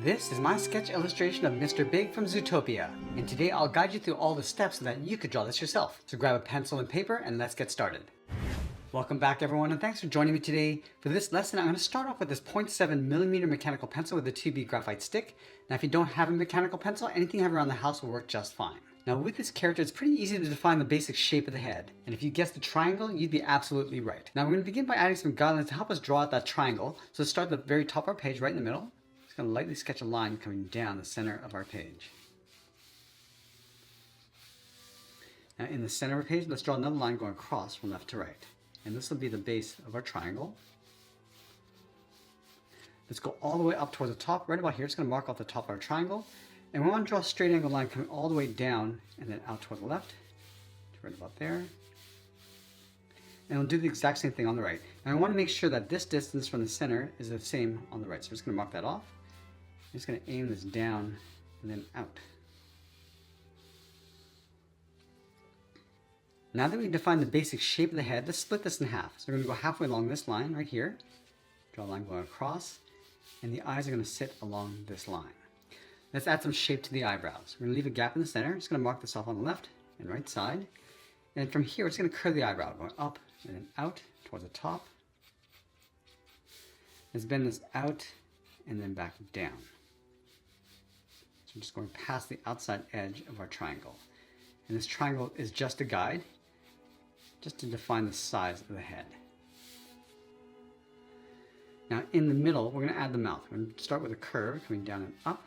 This is my sketch illustration of Mr. Big from Zootopia, and today I'll guide you through all the steps so that you could draw this yourself. So grab a pencil and paper and let's get started. Welcome back everyone, and thanks for joining me today. For this lesson I'm going to start off with this 0.7mm mechanical pencil with a 2B graphite stick. Now if you don't have a mechanical pencil, anything you have around the house will work just fine. Now with this character, it's pretty easy to define the basic shape of the head, and if you guessed the triangle, you'd be absolutely right. Now we're going to begin by adding some guidelines to help us draw out that triangle. So let's start at the very top of our page, right in the middle. Just going to lightly sketch a line coming down the center of our page. Now in the center of our page, let's draw another line going across from left to right. And this will be the base of our triangle. Let's go all the way up towards the top. Right about here, it's going to mark off the top of our triangle. And we want to draw a straight angle line coming all the way down and then out toward the left. Right about there. And we'll do the exact same thing on the right. Now I want to make sure that this distance from the center is the same on the right. So I'm just going to mark that off. I'm just going to aim this down and then out. Now that we've defined the basic shape of the head, let's split this in half. So we're going to go halfway along this line right here. Draw a line going across. And the eyes are going to sit along this line. Let's add some shape to the eyebrows. We're going to leave a gap in the center. Just going to mark this off on the left and right side. And from here, it's going to curve the eyebrow, going up and then out towards the top. Let's bend this out and then back down. So I'm just going past the outside edge of our triangle. And this triangle is just a guide, just to define the size of the head. Now in the middle, we're going to add the mouth. We're going to start with a curve coming down and up.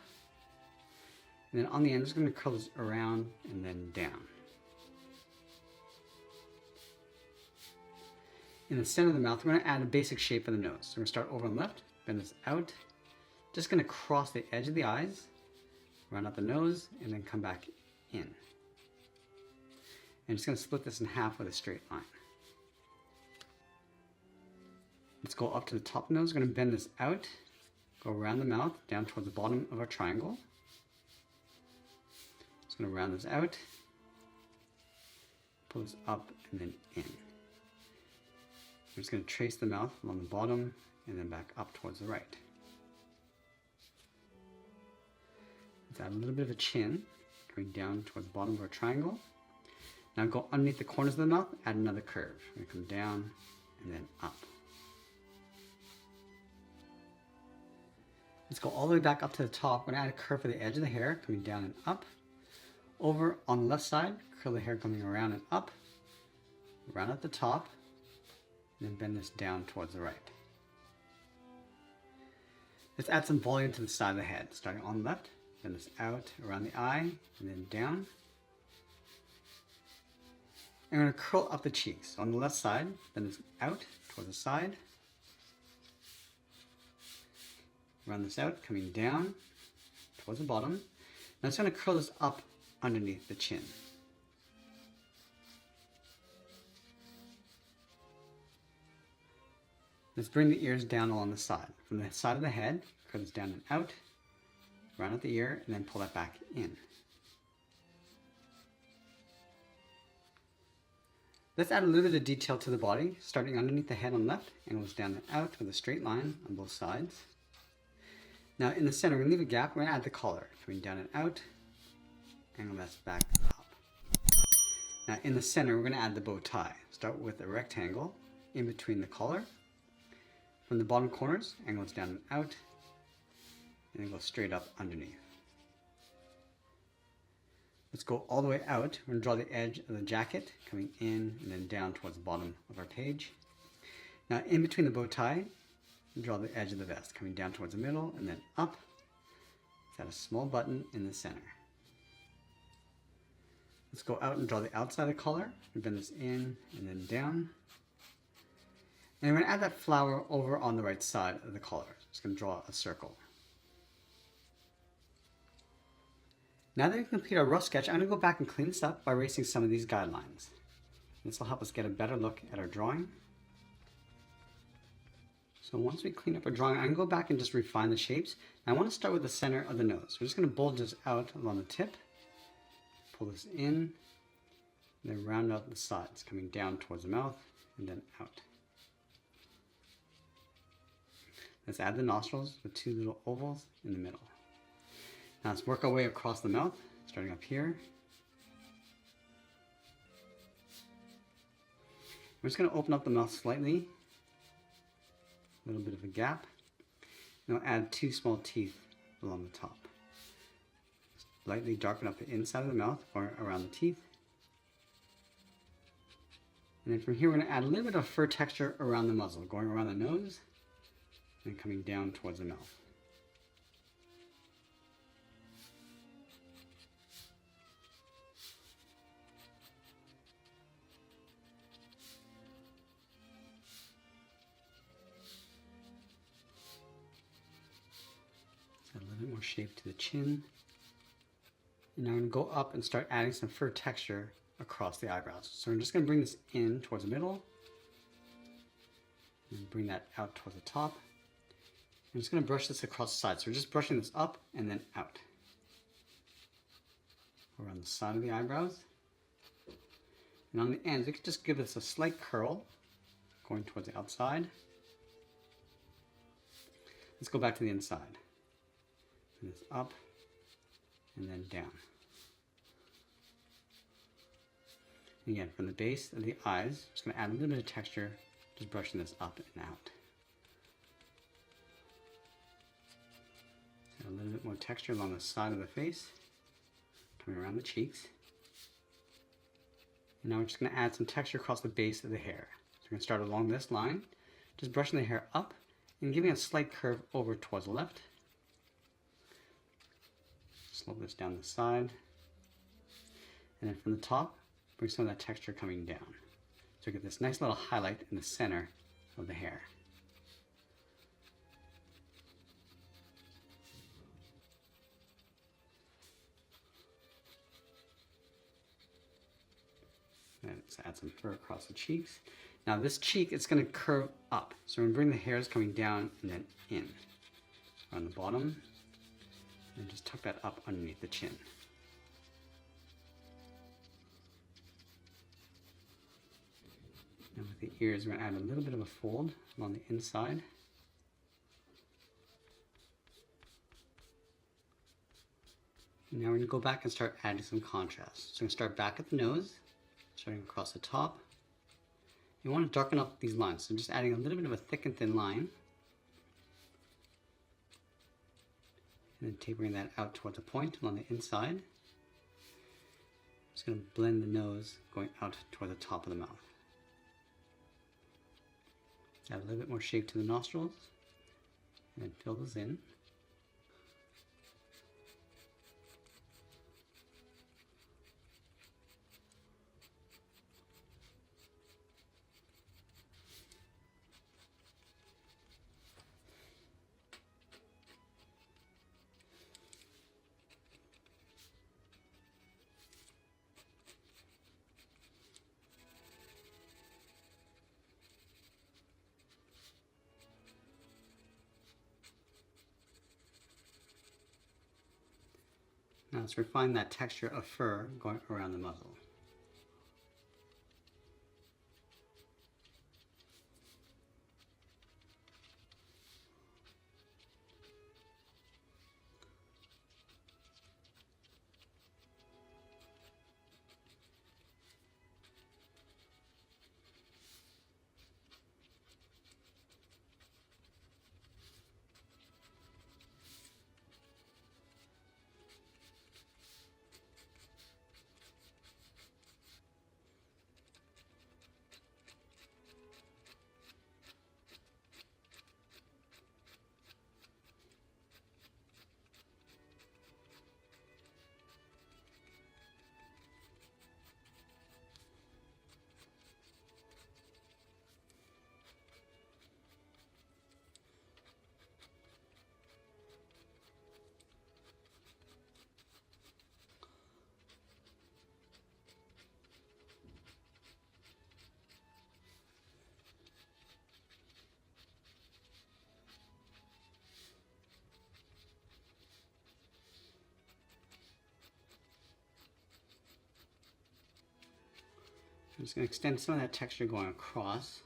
And then on the end, I'm just going to curl this around and then down. In the center of the mouth, we're going to add a basic shape for the nose. So we're going to start over on the left, bend this out. Just going to cross the edge of the eyes, round out the nose, and then come back in. And just going to split this in half with a straight line. Let's go up to the top of the nose. We're going to bend this out, go around the mouth, down towards the bottom of our triangle. Just going to round this out, pull this up and then in. I'm just going to trace the mouth along the bottom and then back up towards the right. Let's add a little bit of a chin going down towards the bottom of our triangle. Now go underneath the corners of the mouth, add another curve. We're going to come down and then up. Let's go all the way back up to the top. We're going to add a curve for the edge of the hair, coming down and up. Over on the left side, curl the hair coming around and up. Round at the top, and then bend this down towards the right. Let's add some volume to the side of the head. Starting on the left, bend this out around the eye, and then down. I'm going to curl up the cheeks. On the left side, bend this out towards the side. Round this out, coming down towards the bottom. Now I'm just going to curl this up underneath the chin. Let's bring the ears down along the side. From the side of the head, curl this down and out, round out the ear, and then pull that back in. Let's add a little bit of detail to the body, starting underneath the head on the left, angle this down and out with a straight line on both sides. Now in the center, we're going to leave a gap. We're going to add the collar, coming down and out, angle this back up. Now in the center, we're going to add the bow tie. Start with a rectangle in between the collar. From the bottom corners, angle this down and out, and then go straight up underneath. Let's go all the way out. We're going to draw the edge of the jacket, coming in and then down towards the bottom of our page. Now in between the bow tie, draw the edge of the vest, coming down towards the middle and then up. Let's add a small button in the center. Let's go out and draw the outside of the collar, and bend this in and then down. And we're going to add that flower over on the right side of the collar. Just going to draw a circle. Now that we complete our rough sketch, I'm going to go back and clean this up by erasing some of these guidelines. This will help us get a better look at our drawing. So once we clean up our drawing, I'm going to go back and just refine the shapes. Now I want to start with the center of the nose. We're just going to bulge this out along the tip, pull this in, and then round out the sides, coming down towards the mouth and then out. Let's add the nostrils with two little ovals in the middle. Now let's work our way across the mouth, starting up here. We're just going to open up the mouth slightly, a little bit of a gap. And I'll add 2 small teeth along the top. Lightly darken up the inside of the mouth, going around the teeth. And then from here, we're going to add a little bit of fur texture around the muzzle, going around the nose and coming down towards the mouth. Add a little bit more shape to the chin. And now I'm going to go up and start adding some fur texture across the eyebrows. So I'm just going to bring this in towards the middle and bring that out towards the top. I'm just going to brush this across the side. So we're just brushing this up and then out around the side of the eyebrows. And on the ends, we can just give this a slight curl going towards the outside. Let's go back to the inside. And this up and then down. Again, from the base of the eyes, just going to add a little bit of texture, just brushing this up and out. So a little bit more texture along the side of the face, coming around the cheeks. And now we're just going to add some texture across the base of the hair. So we're going to start along this line, just brushing the hair up and giving a slight curve over towards the left. Slope this down the side. And then from the top, bring some of that texture coming down. So we get this nice little highlight in the center of the hair. And let's add some fur across the cheeks. Now this cheek, it's going to curve up. So we're going to bring the hairs coming down and then in. Around the bottom. And just tuck that up underneath the chin. And with the ears, we're going to add a little bit of a fold along the inside. And now we're going to go back and start adding some contrast. So we're going to start back at the nose, starting across the top. You want to darken up these lines, so just adding a little bit of a thick and thin line. And then tapering that out towards a point along the inside. Just going to blend the nose going out toward the top of the mouth. Add a little bit more shape to the nostrils, and then fill those in. Now let's refine that texture of fur going around the muzzle. I'm just going to extend some of that texture going across.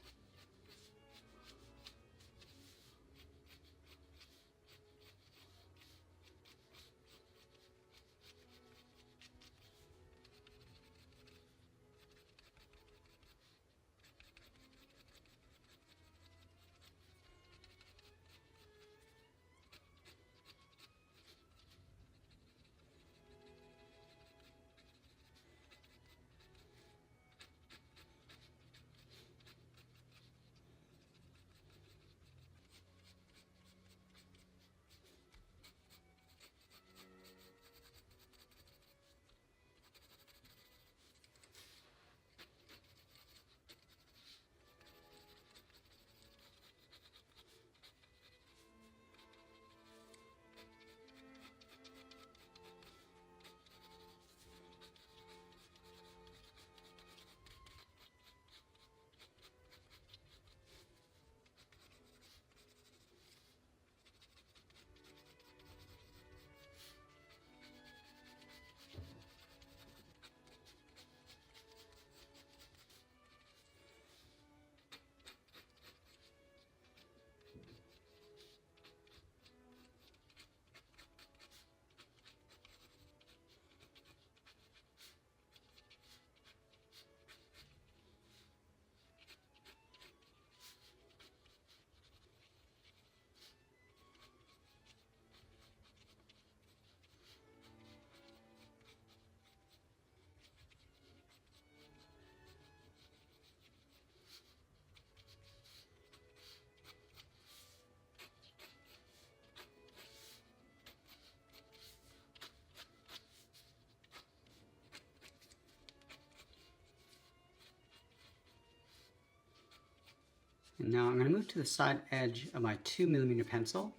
And now I'm going to move to the side edge of my 2mm pencil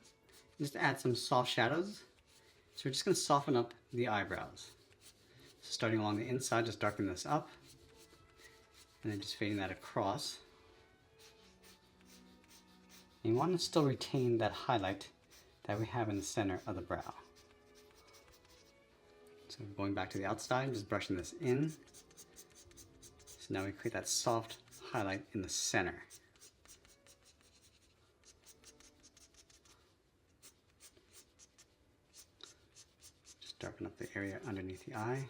just to add some soft shadows. So we're just going to soften up the eyebrows. So starting along the inside, just darken this up, and then just fading that across. And you want to still retain that highlight that we have in the center of the brow. So going back to the outside, just brushing this in. So now we create that soft highlight in the center. Just darken up the area underneath the eye.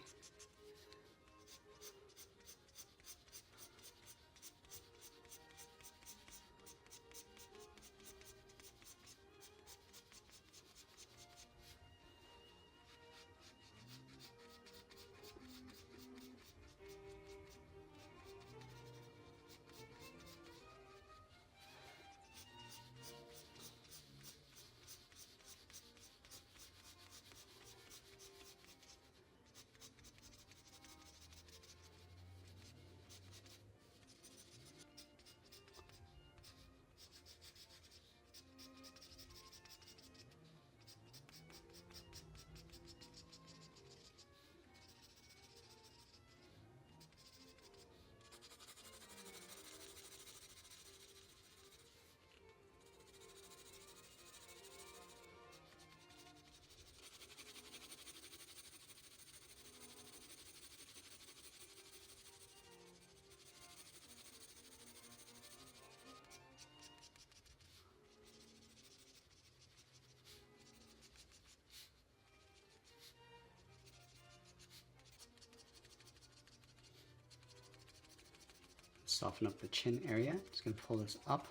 Soften up the chin area. Just going to pull this up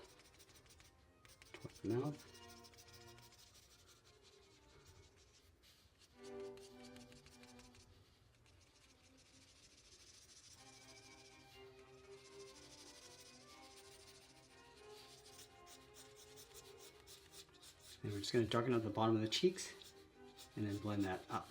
towards the mouth. And we're just going to darken up the bottom of the cheeks and then blend that up.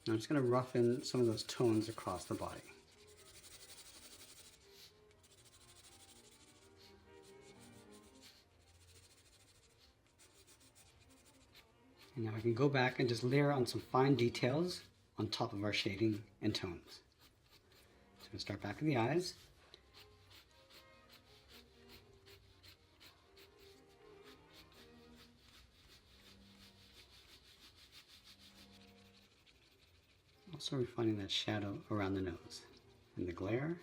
Now I'm just going to roughen some of those tones across the body. And now I can go back and just layer on some fine details on top of our shading and tones. So I'm going to start back in the eyes. Also refining that shadow around the nose and the glare.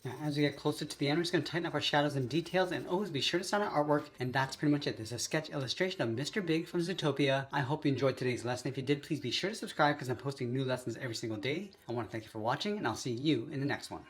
Now, as we get closer to the end, we're just going to tighten up our shadows and details, and always be sure to sign our artwork. And that's pretty much it. This is a sketch illustration of Mr. Big from Zootopia. I hope you enjoyed today's lesson. If you did, please be sure to subscribe because I'm posting new lessons every single day. I want to thank you for watching, and I'll see you in the next one.